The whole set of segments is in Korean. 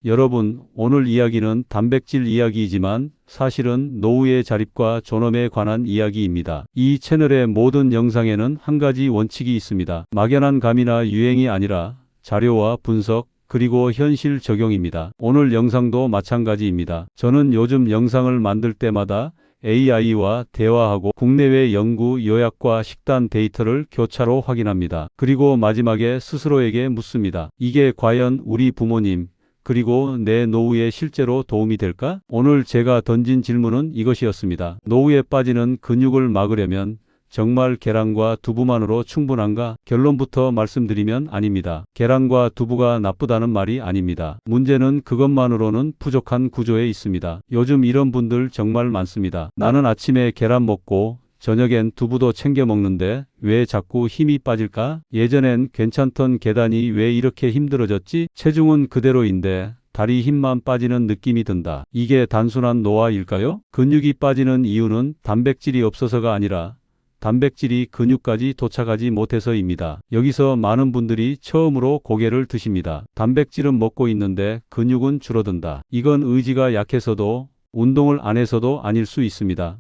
여러분, 오늘 이야기는 단백질 이야기이지만 사실은 노후의 자립과 존엄에 관한 이야기입니다. 이 채널의 모든 영상에는 한 가지 원칙이 있습니다. 막연한 감이나 유행이 아니라 자료와 분석, 그리고 현실 적용입니다. 오늘 영상도 마찬가지입니다. 저는 요즘 영상을 만들 때마다 AI와 대화하고 국내외 연구 요약과 식단 데이터를 교차로 확인합니다. 그리고 마지막에 스스로에게 묻습니다. 이게 과연 우리 부모님, 그리고 내 노후에 실제로 도움이 될까? 오늘 제가 던진 질문은 이것이었습니다. 노후에 빠지는 근육을 막으려면 정말 계란과 두부만으로 충분한가? 결론부터 말씀드리면 아닙니다. 계란과 두부가 나쁘다는 말이 아닙니다. 문제는 그것만으로는 부족한 구조에 있습니다. 요즘 이런 분들 정말 많습니다. 나는 아침에 계란 먹고 저녁엔 두부도 챙겨 먹는데 왜 자꾸 힘이 빠질까? 예전엔 괜찮던 계단이 왜 이렇게 힘들어졌지? 체중은 그대로인데 다리 힘만 빠지는 느낌이 든다. 이게 단순한 노화일까요? 근육이 빠지는 이유는 단백질이 없어서가 아니라 단백질이 근육까지 도착하지 못해서입니다. 여기서 많은 분들이 처음으로 고개를 드십니다. 단백질은 먹고 있는데 근육은 줄어든다. 이건 의지가 약해서도 운동을 안 해서도 아닐 수 있습니다.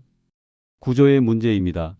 구조의 문제입니다.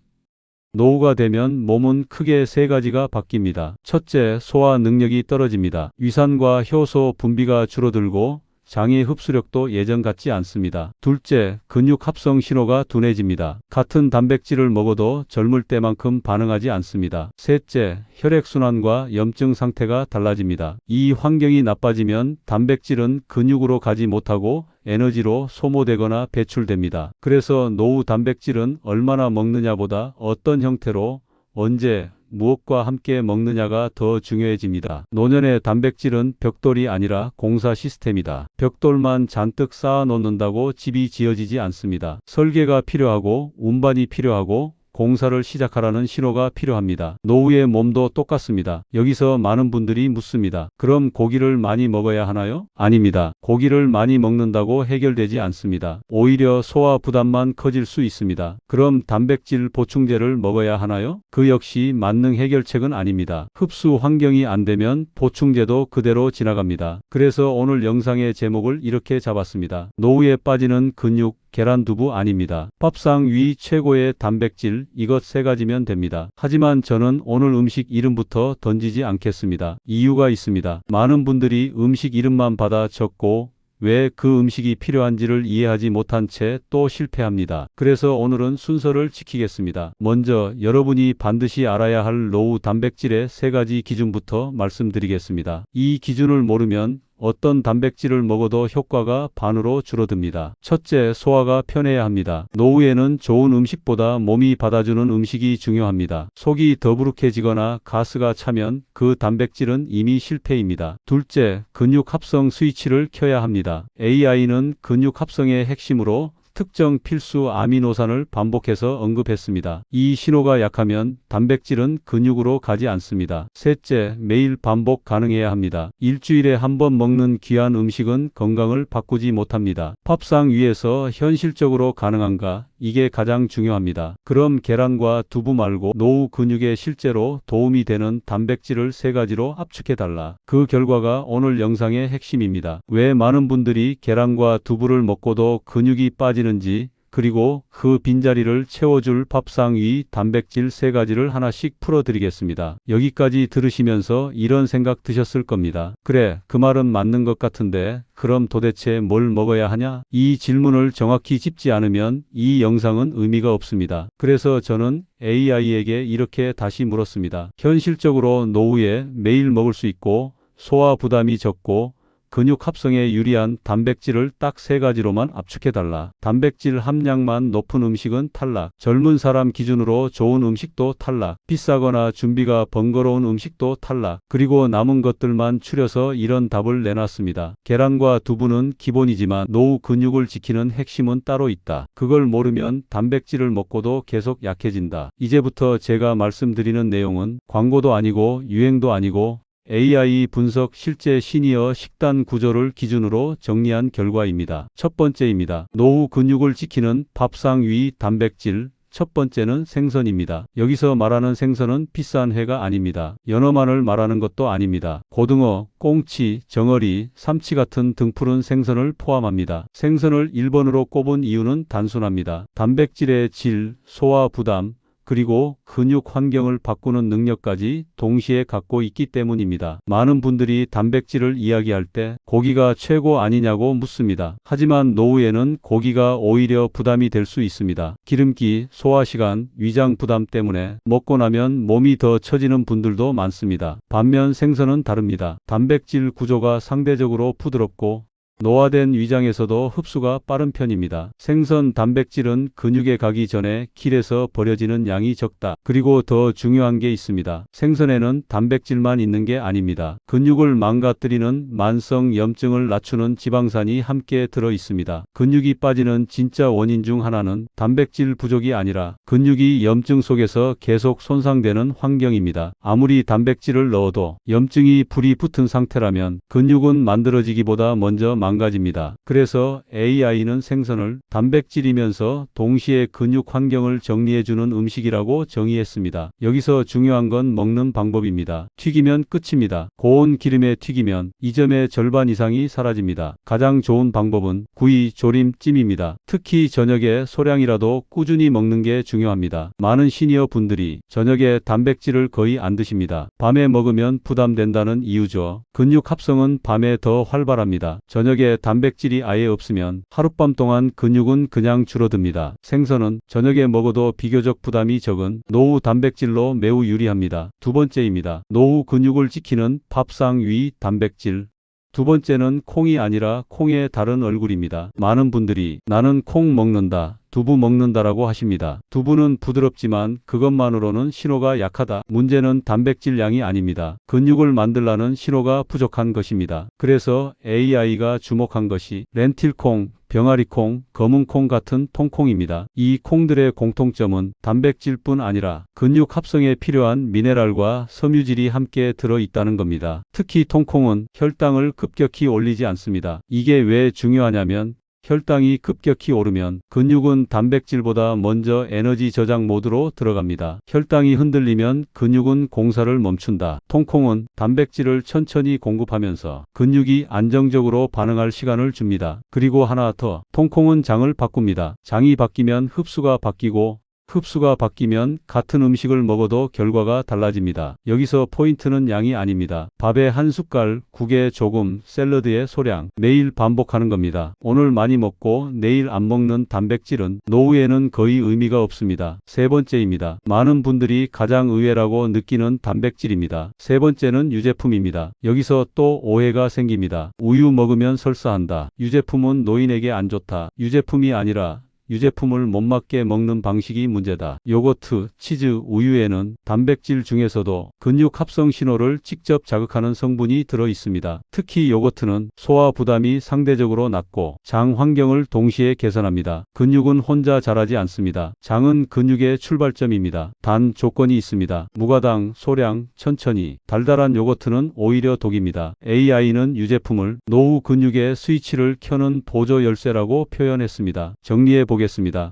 노후가 되면 몸은 크게 세 가지가 바뀝니다. 첫째, 소화 능력이 떨어집니다. 위산과 효소 분비가 줄어들고 장의 흡수력도 예전 같지 않습니다. 둘째, 근육 합성 신호가 둔해집니다. 같은 단백질을 먹어도 젊을 때만큼 반응하지 않습니다. 셋째, 혈액순환과 염증 상태가 달라집니다. 이 환경이 나빠지면 단백질은 근육으로 가지 못하고 에너지로 소모되거나 배출됩니다. 그래서 노후 단백질은 얼마나 먹느냐보다 어떤 형태로, 언제, 무엇과 함께 먹느냐가 더 중요해집니다. 노년의 단백질은 벽돌이 아니라 공사 시스템이다. 벽돌만 잔뜩 쌓아 놓는다고 집이 지어지지 않습니다. 설계가 필요하고 운반이 필요하고 공사를 시작하라는 신호가 필요합니다. 노후의 몸도 똑같습니다. 여기서 많은 분들이 묻습니다. 그럼 고기를 많이 먹어야 하나요? 아닙니다. 고기를 많이 먹는다고 해결되지 않습니다. 오히려 소화 부담만 커질 수 있습니다. 그럼 단백질 보충제를 먹어야 하나요? 그 역시 만능 해결책은 아닙니다. 흡수 환경이 안 되면 보충제도 그대로 지나갑니다. 그래서 오늘 영상의 제목을 이렇게 잡았습니다. 노후에 빠지는 근육, 계란 두부 아닙니다. 밥상 위 최고의 단백질, 이것 세 가지면 됩니다. 하지만 저는 오늘 음식 이름부터 던지지 않겠습니다. 이유가 있습니다. 많은 분들이 음식 이름만 받아 적고 왜 그 음식이 필요한지를 이해하지 못한 채 또 실패합니다. 그래서 오늘은 순서를 지키겠습니다. 먼저 여러분이 반드시 알아야 할 노후 단백질의 세 가지 기준부터 말씀드리겠습니다. 이 기준을 모르면 어떤 단백질을 먹어도 효과가 반으로 줄어듭니다. 첫째, 소화가 편해야 합니다. 노후에는 좋은 음식보다 몸이 받아주는 음식이 중요합니다. 속이 더부룩해지거나 가스가 차면 그 단백질은 이미 실패입니다. 둘째, 근육 합성 스위치를 켜야 합니다. AI는 근육 합성의 핵심으로 특정 필수 아미노산을 반복해서 언급했습니다. 이 신호가 약하면 단백질은 근육으로 가지 않습니다. 셋째, 매일 반복 가능해야 합니다. 일주일에 한 번 먹는 귀한 음식은 건강을 바꾸지 못합니다. 밥상 위에서 현실적으로 가능한가? 이게 가장 중요합니다. 그럼 계란과 두부 말고 노후 근육에 실제로 도움이 되는 단백질을 세 가지로 압축해달라. 그 결과가 오늘 영상의 핵심입니다. 왜 많은 분들이 계란과 두부를 먹고도 근육이 빠지는지, 그리고 그 빈자리를 채워줄 밥상 위 단백질 세 가지를 하나씩 풀어드리겠습니다. 여기까지 들으시면서 이런 생각 드셨을 겁니다. 그래, 그 말은 맞는 것 같은데 그럼 도대체 뭘 먹어야 하냐? 이 질문을 정확히 짚지 않으면 이 영상은 의미가 없습니다. 그래서 저는 AI에게 이렇게 다시 물었습니다. 현실적으로 노후에 매일 먹을 수 있고 소화 부담이 적고 근육 합성에 유리한 단백질을 딱 세 가지로만 압축해달라. 단백질 함량만 높은 음식은 탈락. 젊은 사람 기준으로 좋은 음식도 탈락. 비싸거나 준비가 번거로운 음식도 탈락. 그리고 남은 것들만 추려서 이런 답을 내놨습니다. 계란과 두부는 기본이지만 노후 근육을 지키는 핵심은 따로 있다. 그걸 모르면 단백질을 먹고도 계속 약해진다. 이제부터 제가 말씀드리는 내용은 광고도 아니고 유행도 아니고 AI 분석 실제 시니어 식단 구조를 기준으로 정리한 결과입니다. 첫 번째입니다. 노후 근육을 지키는 밥상 위 단백질, 첫 번째는 생선입니다. 여기서 말하는 생선은 비싼 회가 아닙니다. 연어만을 말하는 것도 아닙니다. 고등어, 꽁치, 정어리, 삼치 같은 등푸른 생선을 포함합니다. 생선을 1번으로 꼽은 이유는 단순합니다. 단백질의 질, 소화 부담, 그리고 근육 환경을 바꾸는 능력까지 동시에 갖고 있기 때문입니다. 많은 분들이 단백질을 이야기할 때 고기가 최고 아니냐고 묻습니다. 하지만 노후에는 고기가 오히려 부담이 될 수 있습니다. 기름기, 소화시간, 위장 부담 때문에 먹고 나면 몸이 더 처지는 분들도 많습니다. 반면 생선은 다릅니다. 단백질 구조가 상대적으로 부드럽고 노화된 위장에서도 흡수가 빠른 편입니다. 생선 단백질은 근육에 가기 전에 길에서 버려지는 양이 적다. 그리고 더 중요한 게 있습니다. 생선에는 단백질만 있는 게 아닙니다. 근육을 망가뜨리는 만성 염증을 낮추는 지방산이 함께 들어 있습니다. 근육이 빠지는 진짜 원인 중 하나는 단백질 부족이 아니라 근육이 염증 속에서 계속 손상되는 환경입니다. 아무리 단백질을 넣어도 염증이 불이 붙은 상태라면 근육은 만들어지기보다 먼저 망가집니다. 그래서 AI는 생선을 단백질이면서 동시에 근육 환경을 정리해주는 음식이라고 정의했습니다. 여기서 중요한 건 먹는 방법입니다. 튀기면 끝입니다. 고온 기름에 튀기면 이 점의 절반 이상이 사라집니다. 가장 좋은 방법은 구이, 조림, 찜입니다. 특히 저녁에 소량이라도 꾸준히 먹는 게 중요합니다. 많은 시니어 분들이 저녁에 단백질을 거의 안 드십니다. 밤에 먹으면 부담된다는 이유죠. 근육 합성은 밤에 더 활발합니다. 저녁에 단백질이 아예 없으면 하룻밤 동안 근육은 그냥 줄어듭니다. 생선은 저녁에 먹어도 비교적 부담이 적은 노후 단백질로 매우 유리합니다. 두 번째입니다. 노후 근육을 지키는 밥상 위 단백질. 두 번째는 콩이 아니라 콩의 다른 얼굴입니다. 많은 분들이 나는 콩 먹는다, 두부 먹는다라고 하십니다. 두부는 부드럽지만 그것만으로는 신호가 약하다. 문제는 단백질 양이 아닙니다. 근육을 만들라는 신호가 부족한 것입니다. 그래서 AI가 주목한 것이 렌틸콩, 병아리콩, 검은콩 같은 통콩입니다. 이 콩들의 공통점은 단백질뿐 아니라 근육 합성에 필요한 미네랄과 섬유질이 함께 들어 있다는 겁니다. 특히 통콩은 혈당을 급격히 올리지 않습니다. 이게 왜 중요하냐면 혈당이 급격히 오르면 근육은 단백질보다 먼저 에너지 저장 모드로 들어갑니다. 혈당이 흔들리면 근육은 공사를 멈춘다. 통콩은 단백질을 천천히 공급하면서 근육이 안정적으로 반응할 시간을 줍니다. 그리고 하나 더, 통콩은 장을 바꿉니다. 장이 바뀌면 흡수가 바뀌고 흡수가 바뀌면 같은 음식을 먹어도 결과가 달라집니다. 여기서 포인트는 양이 아닙니다. 밥에 한 숟갈, 국에 조금, 샐러드의 소량, 매일 반복하는 겁니다. 오늘 많이 먹고 내일 안 먹는 단백질은 노후에는 거의 의미가 없습니다. 세 번째입니다. 많은 분들이 가장 의외라고 느끼는 단백질입니다. 세 번째는 유제품입니다. 여기서 또 오해가 생깁니다. 우유 먹으면 설사한다. 유제품은 노인에게 안 좋다. 유제품이 아니라 유제품을 못 맞게 먹는 방식이 문제다. 요거트, 치즈, 우유에는 단백질 중에서도 근육 합성 신호를 직접 자극하는 성분이 들어 있습니다. 특히 요거트는 소화 부담이 상대적으로 낮고 장 환경을 동시에 개선합니다. 근육은 혼자 자라지 않습니다. 장은 근육의 출발점입니다. 단 조건이 있습니다. 무가당, 소량, 천천히. 달달한 요거트는 오히려 독입니다. AI는 유제품을 노후 근육의 스위치를 켜는 보조 열쇠라고 표현했습니다. 정리해 보겠습니다.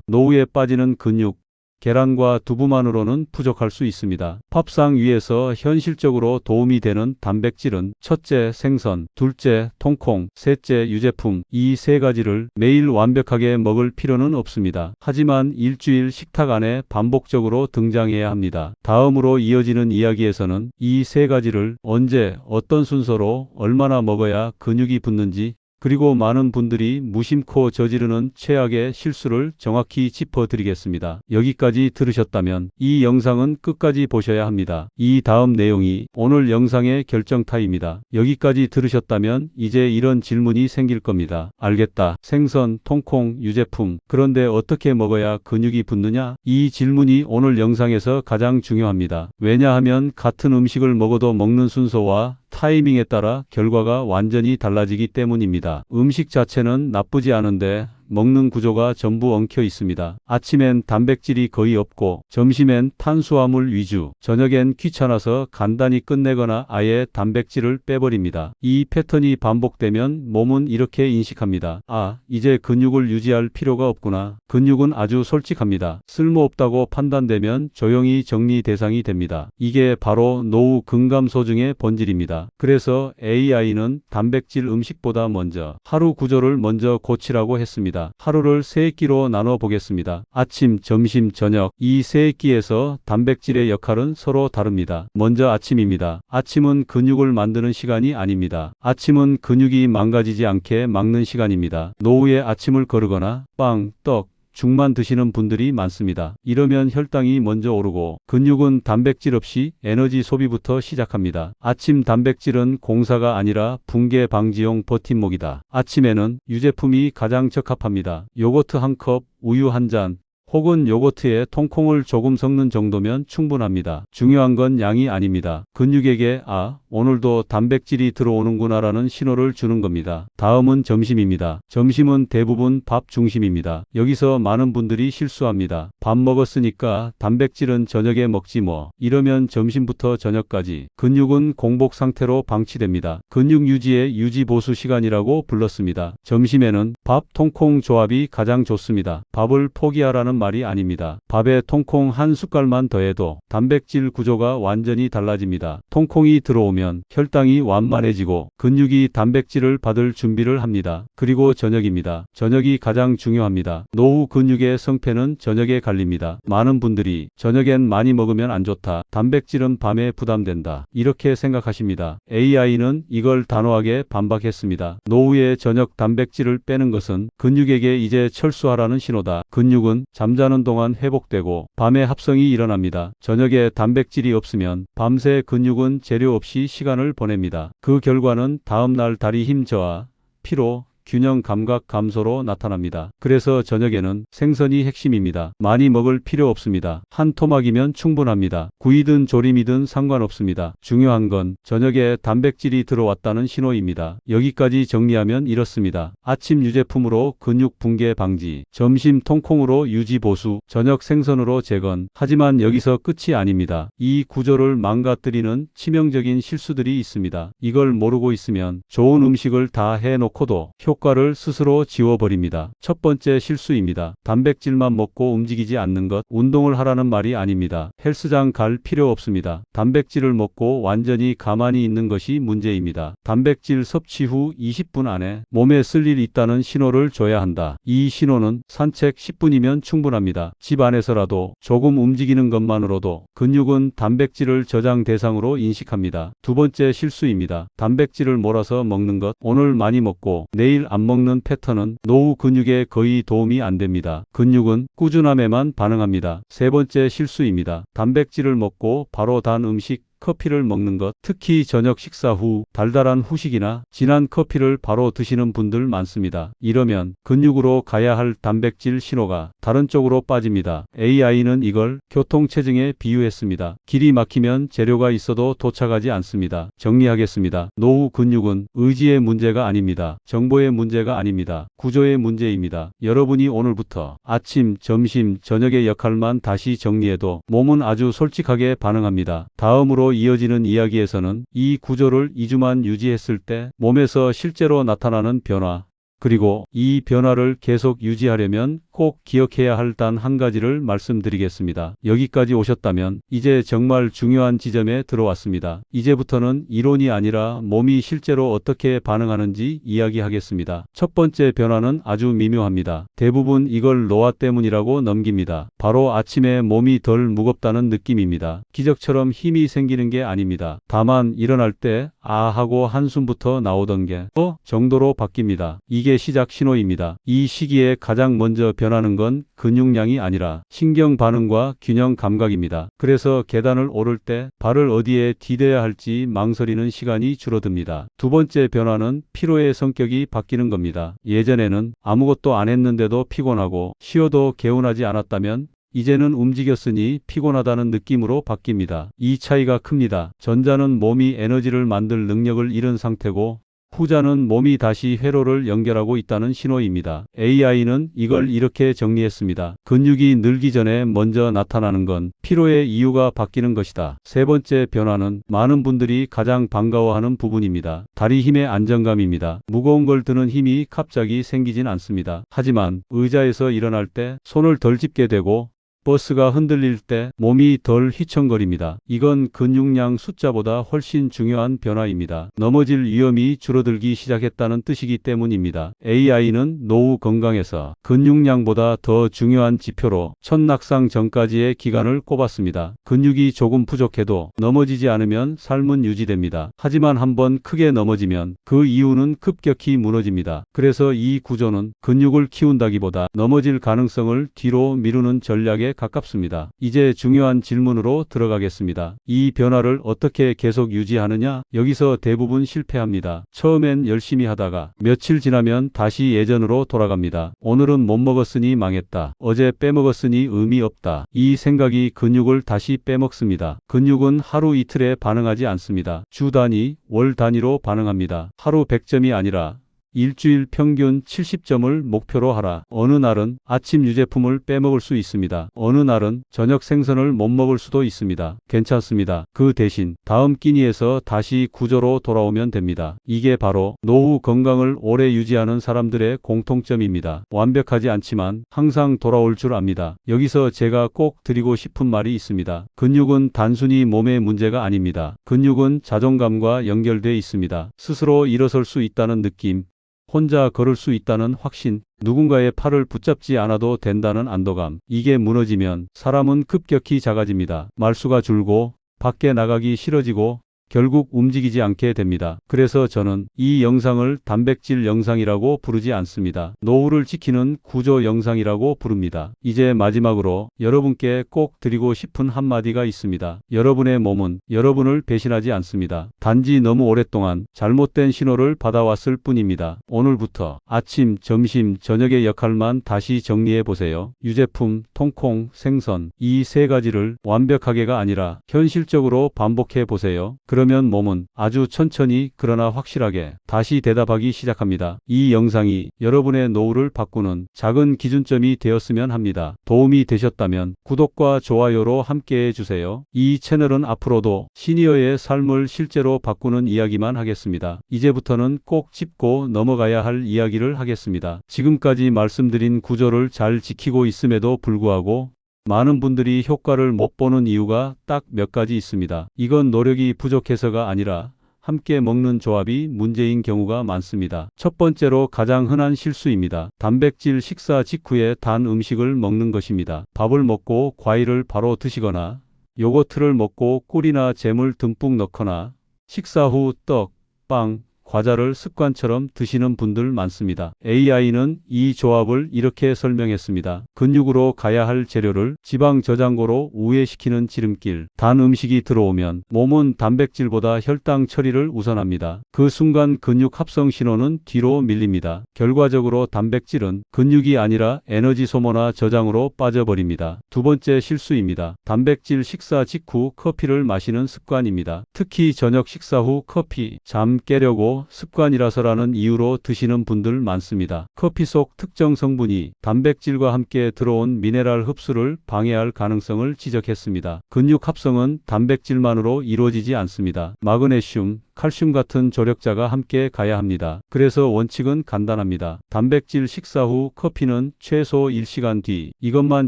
노후에 빠지는 근육, 계란과 두부만으로는 부족할 수 있습니다. 밥상 위에서 현실적으로 도움이 되는 단백질은 첫째 생선, 둘째 통콩, 셋째 유제품, 이 세 가지를 매일 완벽하게 먹을 필요는 없습니다. 하지만 일주일 식탁 안에 반복적으로 등장해야 합니다. 다음으로 이어지는 이야기에서는 이 세 가지를 언제, 어떤 순서로 얼마나 먹어야 근육이 붙는지, 그리고 많은 분들이 무심코 저지르는 최악의 실수를 정확히 짚어드리겠습니다. 여기까지 들으셨다면 이 영상은 끝까지 보셔야 합니다. 이 다음 내용이 오늘 영상의 결정타입니다. 여기까지 들으셨다면 이제 이런 질문이 생길 겁니다. 알겠다. 생선, 통콩, 유제품. 그런데 어떻게 먹어야 근육이 붙느냐? 이 질문이 오늘 영상에서 가장 중요합니다. 왜냐하면 같은 음식을 먹어도 먹는 순서와 타이밍에 따라 결과가 완전히 달라지기 때문입니다. 음식 자체는 나쁘지 않은데 먹는 구조가 전부 엉켜 있습니다. 아침엔 단백질이 거의 없고 점심엔 탄수화물 위주, 저녁엔 귀찮아서 간단히 끝내거나 아예 단백질을 빼버립니다. 이 패턴이 반복되면 몸은 이렇게 인식합니다. 아, 이제 근육을 유지할 필요가 없구나. 근육은 아주 솔직합니다. 쓸모없다고 판단되면 조용히 정리 대상이 됩니다. 이게 바로 노후 근감소증의 본질입니다. 그래서 AI는 단백질 음식보다 먼저 하루 구조를 먼저 고치라고 했습니다. 하루를 3끼로 나눠 보겠습니다. 아침, 점심, 저녁 이 3끼에서 단백질의 역할은 서로 다릅니다. 먼저 아침입니다. 아침은 근육을 만드는 시간이 아닙니다. 아침은 근육이 망가지지 않게 막는 시간입니다. 노후에 아침을 거르거나 빵, 떡, 죽만 드시는 분들이 많습니다. 이러면 혈당이 먼저 오르고 근육은 단백질 없이 에너지 소비부터 시작합니다. 아침 단백질은 공사가 아니라 붕괴 방지용 버팀목이다. 아침에는 유제품이 가장 적합합니다. 요거트 한 컵, 우유 한 잔, 혹은 요거트에 통콩을 조금 섞는 정도면 충분합니다. 중요한 건 양이 아닙니다. 근육에게 오늘도 단백질이 들어오는구나라는 신호를 주는 겁니다. 다음은 점심입니다. 점심은 대부분 밥 중심입니다. 여기서 많은 분들이 실수합니다. 밥 먹었으니까 단백질은 저녁에 먹지 뭐. 이러면 점심부터 저녁까지 근육은 공복 상태로 방치됩니다. 근육 유지의 유지보수 시간이라고 불렀습니다. 점심에는 밥, 통콩 조합이 가장 좋습니다. 밥을 포기하라는 말이 아닙니다. 밥에 통콩 한 숟갈만 더해도 단백질 구조가 완전히 달라집니다. 통콩이 들어오면 혈당이 완만해지고 근육이 단백질을 받을 준비를 합니다. 그리고 저녁입니다. 저녁이 가장 중요합니다. 노후 근육의 성패는 저녁에 갈립니다. 많은 분들이 저녁엔 많이 먹으면 안 좋다. 단백질은 밤에 부담된다. 이렇게 생각하십니다. AI는 이걸 단호하게 반박했습니다. 노후에 저녁 단백질을 빼는 것은 근육에게 이제 철수하라는 신호다. 근육은 잠자는 동안 회복되고 밤에 합성이 일어납니다. 저녁에 단백질이 없으면 밤새 근육은 재료 없이 시간을 보냅니다. 그 결과는 다음날 다리 힘 저하, 피로, 균형 감각 감소로 나타납니다. 그래서 저녁에는 생선이 핵심입니다. 많이 먹을 필요 없습니다. 한 토막이면 충분합니다. 구이든 조림이든 상관없습니다. 중요한 건 저녁에 단백질이 들어왔다는 신호입니다. 여기까지 정리하면 이렇습니다. 아침 유제품으로 근육 붕괴 방지, 점심 통콩으로 유지 보수, 저녁 생선으로 재건. 하지만 여기서 끝이 아닙니다. 이 구조를 망가뜨리는 치명적인 실수들이 있습니다. 이걸 모르고 있으면 좋은 음식을 다 해놓고도 효과를 스스로 지워버립니다. 첫 번째 실수입니다. 단백질만 먹고 움직이지 않는 것. 운동을 하라는 말이 아닙니다. 헬스장 갈 필요 없습니다. 단백질을 먹고 완전히 가만히 있는 것이 문제입니다. 단백질 섭취 후 20분 안에 몸에 쓸 일 있다는 신호를 줘야 한다. 이 신호는 산책 10분이면 충분합니다. 집 안에서라도 조금 움직이는 것만으로도 근육은 단백질을 저장 대상으로 인식합니다. 두 번째 실수입니다. 단백질을 몰아서 먹는 것. 오늘 많이 먹고 내일 안 먹는 패턴은 노후 근육에 거의 도움이 안 됩니다. 근육은 꾸준함에만 반응합니다. 세 번째 실수입니다. 단백질을 먹고 바로 단 음식, 커피를 먹는 것, 특히 저녁 식사 후 달달한 후식이나 진한 커피를 바로 드시는 분들 많습니다. 이러면 근육으로 가야 할 단백질 신호가 다른 쪽으로 빠집니다. AI는 이걸 교통체증에 비유했습니다. 길이 막히면 재료가 있어도 도착하지 않습니다. 정리하겠습니다. 노후 근육은 의지의 문제가 아닙니다. 정보의 문제가 아닙니다. 구조의 문제입니다. 여러분이 오늘부터 아침, 점심, 저녁의 역할만 다시 정리해도 몸은 아주 솔직하게 반응합니다. 다음으로 이어지는 이야기에서는 이 구조를 2주만 유지했을 때 몸에서 실제로 나타나는 변화, 그리고 이 변화를 계속 유지하려면 꼭 기억해야 할 단 한 가지를 말씀드리겠습니다. 여기까지 오셨다면 이제 정말 중요한 지점에 들어왔습니다. 이제부터는 이론이 아니라 몸이 실제로 어떻게 반응하는지 이야기하겠습니다. 첫 번째 변화는 아주 미묘합니다. 대부분 이걸 노화 때문이라고 넘깁니다. 바로 아침에 몸이 덜 무겁다는 느낌입니다. 기적처럼 힘이 생기는 게 아닙니다. 다만 일어날 때 하고 한숨부터 나오던 게 정도로 바뀝니다. 이게 시작 신호입니다. 이 시기에 가장 먼저 변하는 건 근육량이 아니라 신경 반응과 균형 감각입니다. 그래서 계단을 오를 때 발을 어디에 디뎌야 할지 망설이는 시간이 줄어듭니다. 두 번째 변화는 피로의 성격이 바뀌는 겁니다. 예전에는 아무것도 안 했는데도 피곤하고 쉬어도 개운하지 않았다면 이제는 움직였으니 피곤하다는 느낌으로 바뀝니다. 이 차이가 큽니다. 전자는 몸이 에너지를 만들 능력을 잃은 상태고 후자는 몸이 다시 회로를 연결하고 있다는 신호입니다. AI는 이걸 이렇게 정리했습니다. 근육이 늘기 전에 먼저 나타나는 건 피로의 이유가 바뀌는 것이다. 세 번째 변화는 많은 분들이 가장 반가워하는 부분입니다. 다리 힘의 안정감입니다. 무거운 걸 드는 힘이 갑자기 생기진 않습니다. 하지만 의자에서 일어날 때 손을 덜 짚게 되고 버스가 흔들릴 때 몸이 덜 휘청거립니다. 이건 근육량 숫자보다 훨씬 중요한 변화입니다. 넘어질 위험이 줄어들기 시작했다는 뜻이기 때문입니다. AI는 노후 건강에서 근육량보다 더 중요한 지표로 첫낙상 전까지의 기간을 꼽았습니다. 근육이 조금 부족해도 넘어지지 않으면 삶은 유지됩니다. 하지만 한번 크게 넘어지면 그 이후는 급격히 무너집니다. 그래서 이 구조는 근육을 키운다기보다 넘어질 가능성을 뒤로 미루는 전략에 가깝습니다. 이제 중요한 질문으로 들어가겠습니다. 이 변화를 어떻게 계속 유지하느냐? 여기서 대부분 실패합니다. 처음엔 열심히 하다가 며칠 지나면 다시 예전으로 돌아갑니다. 오늘은 못 먹었으니 망했다. 어제 빼먹었으니 의미 없다. 이 생각이 근육을 다시 빼먹습니다. 근육은 하루 이틀에 반응하지 않습니다. 주 단위, 월 단위로 반응합니다. 하루 100점이 아니라 일주일 평균 70점을 목표로 하라. 어느 날은 아침 유제품을 빼먹을 수 있습니다. 어느 날은 저녁 생선을 못 먹을 수도 있습니다. 괜찮습니다. 그 대신 다음 끼니에서 다시 구조로 돌아오면 됩니다. 이게 바로 노후 건강을 오래 유지하는 사람들의 공통점입니다. 완벽하지 않지만 항상 돌아올 줄 압니다. 여기서 제가 꼭 드리고 싶은 말이 있습니다. 근육은 단순히 몸의 문제가 아닙니다. 근육은 자존감과 연결돼 있습니다. 스스로 일어설 수 있다는 느낌, 혼자 걸을 수 있다는 확신, 누군가의 팔을 붙잡지 않아도 된다는 안도감. 이게 무너지면 사람은 급격히 작아집니다. 말수가 줄고 밖에 나가기 싫어지고 결국 움직이지 않게 됩니다. 그래서 저는 이 영상을 단백질 영상이라고 부르지 않습니다. 노후를 지키는 구조 영상이라고 부릅니다. 이제 마지막으로 여러분께 꼭 드리고 싶은 한마디가 있습니다. 여러분의 몸은 여러분을 배신하지 않습니다. 단지 너무 오랫동안 잘못된 신호를 받아왔을 뿐입니다. 오늘부터 아침, 점심, 저녁의 역할만 다시 정리해 보세요. 유제품, 통콩, 생선, 이 세 가지를 완벽하게가 아니라 현실적으로 반복해 보세요. 그러면 몸은 아주 천천히 그러나 확실하게 다시 대답하기 시작합니다. 이 영상이 여러분의 노후를 바꾸는 작은 기준점이 되었으면 합니다. 도움이 되셨다면 구독과 좋아요로 함께해 주세요. 이 채널은 앞으로도 시니어의 삶을 실제로 바꾸는 이야기만 하겠습니다. 이제부터는 꼭 짚고 넘어가야 할 이야기를 하겠습니다. 지금까지 말씀드린 구조를 잘 지키고 있음에도 불구하고 많은 분들이 효과를 못 보는 이유가 딱 몇 가지 있습니다. 이건 노력이 부족해서가 아니라 함께 먹는 조합이 문제인 경우가 많습니다. 첫 번째로 가장 흔한 실수입니다. 단백질 식사 직후에 단 음식을 먹는 것입니다. 밥을 먹고 과일을 바로 드시거나 요거트를 먹고 꿀이나 잼을 듬뿍 넣거나 식사 후 떡, 빵, 과자를 습관처럼 드시는 분들 많습니다. AI는 이 조합을 이렇게 설명했습니다. 근육으로 가야 할 재료를 지방 저장고로 우회시키는 지름길. 단 음식이 들어오면 몸은 단백질보다 혈당 처리를 우선합니다. 그 순간 근육 합성 신호는 뒤로 밀립니다. 결과적으로 단백질은 근육이 아니라 에너지 소모나 저장으로 빠져버립니다. 두 번째 실수입니다. 단백질 식사 직후 커피를 마시는 습관입니다. 특히 저녁 식사 후 커피, 잠 깨려고 습관이라서라는 이유로 드시는 분들 많습니다. 커피 속 특정 성분이 단백질과 함께 들어온 미네랄 흡수를 방해할 가능성을 지적했습니다. 근육 합성은 단백질만으로 이루어지지 않습니다. 마그네슘, 칼슘 같은 조력자가 함께 가야 합니다. 그래서 원칙은 간단합니다. 단백질 식사 후 커피는 최소 1시간 뒤. 이것만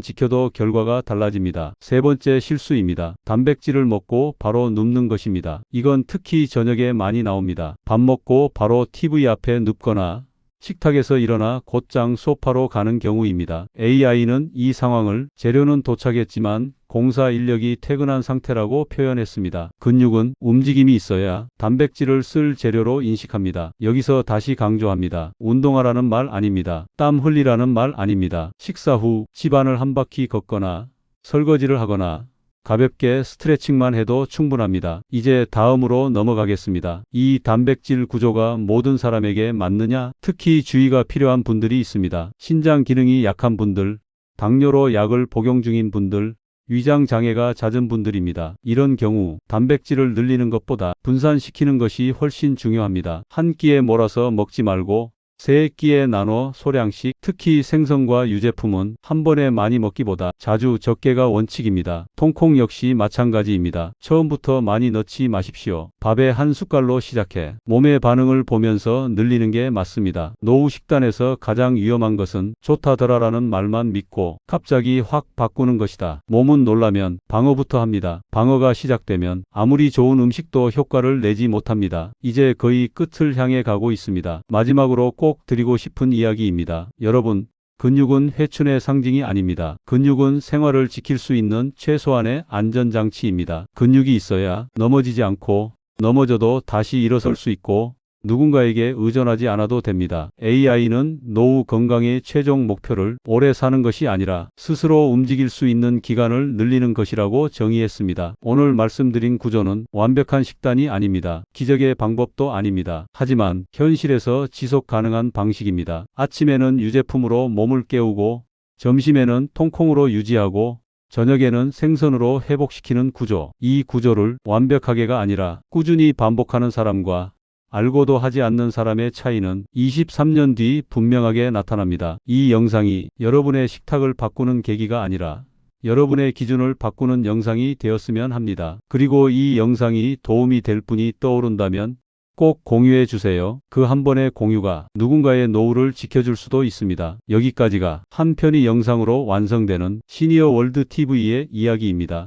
지켜도 결과가 달라집니다. 세 번째 실수입니다. 단백질을 먹고 바로 눕는 것입니다. 이건 특히 저녁에 많이 나옵니다. 밥 먹고 바로 TV 앞에 눕거나 식탁에서 일어나 곧장 소파로 가는 경우입니다. AI는 이 상황을 재료는 도착했지만 공사 인력이 퇴근한 상태라고 표현했습니다. 근육은 움직임이 있어야 단백질을 쓸 재료로 인식합니다. 여기서 다시 강조합니다. 운동하라는 말 아닙니다. 땀 흘리라는 말 아닙니다. 식사 후 집안을 한 바퀴 걷거나 설거지를 하거나 가볍게 스트레칭만 해도 충분합니다. 이제 다음으로 넘어가겠습니다. 이 단백질 구조가 모든 사람에게 맞느냐? 특히 주의가 필요한 분들이 있습니다. 신장 기능이 약한 분들, 당뇨로 약을 복용 중인 분들, 위장 장애가 잦은 분들입니다. 이런 경우 단백질을 늘리는 것보다 분산시키는 것이 훨씬 중요합니다. 한 끼에 몰아서 먹지 말고 세 끼에 나눠 소량씩, 특히 생선과 유제품은 한 번에 많이 먹기보다 자주 적게가 원칙입니다. 통콩 역시 마찬가지입니다. 처음부터 많이 넣지 마십시오. 밥에 한 숟갈로 시작해 몸의 반응을 보면서 늘리는 게 맞습니다. 노후 식단에서 가장 위험한 것은 좋다더라라는 말만 믿고 갑자기 확 바꾸는 것이다. 몸은 놀라면 방어부터 합니다. 방어가 시작되면 아무리 좋은 음식도 효과를 내지 못합니다. 이제 거의 끝을 향해 가고 있습니다. 마지막으로 꼭 드리고 싶은 이야기입니다. 여러분, 근육은 회춘의 상징이 아닙니다. 근육은 생활을 지킬 수 있는 최소한의 안전장치입니다. 근육이 있어야 넘어지지 않고, 넘어져도 다시 일어설 수 있고 누군가에게 의존하지 않아도 됩니다. AI는 노후 건강의 최종 목표를 오래 사는 것이 아니라 스스로 움직일 수 있는 기간을 늘리는 것이라고 정의했습니다. 오늘 말씀드린 구조는 완벽한 식단이 아닙니다. 기적의 방법도 아닙니다. 하지만 현실에서 지속 가능한 방식입니다. 아침에는 유제품으로 몸을 깨우고, 점심에는 통콩으로 유지하고, 저녁에는 생선으로 회복시키는 구조. 이 구조를 완벽하게가 아니라 꾸준히 반복하는 사람과 알고도 하지 않는 사람의 차이는 23년 뒤 분명하게 나타납니다. 이 영상이 여러분의 식탁을 바꾸는 계기가 아니라 여러분의 기준을 바꾸는 영상이 되었으면 합니다. 그리고 이 영상이 도움이 될 분이 떠오른다면 꼭 공유해 주세요. 그 한 번의 공유가 누군가의 노후를 지켜줄 수도 있습니다. 여기까지가 한 편의 영상으로 완성되는 시니어 월드 TV의 이야기입니다.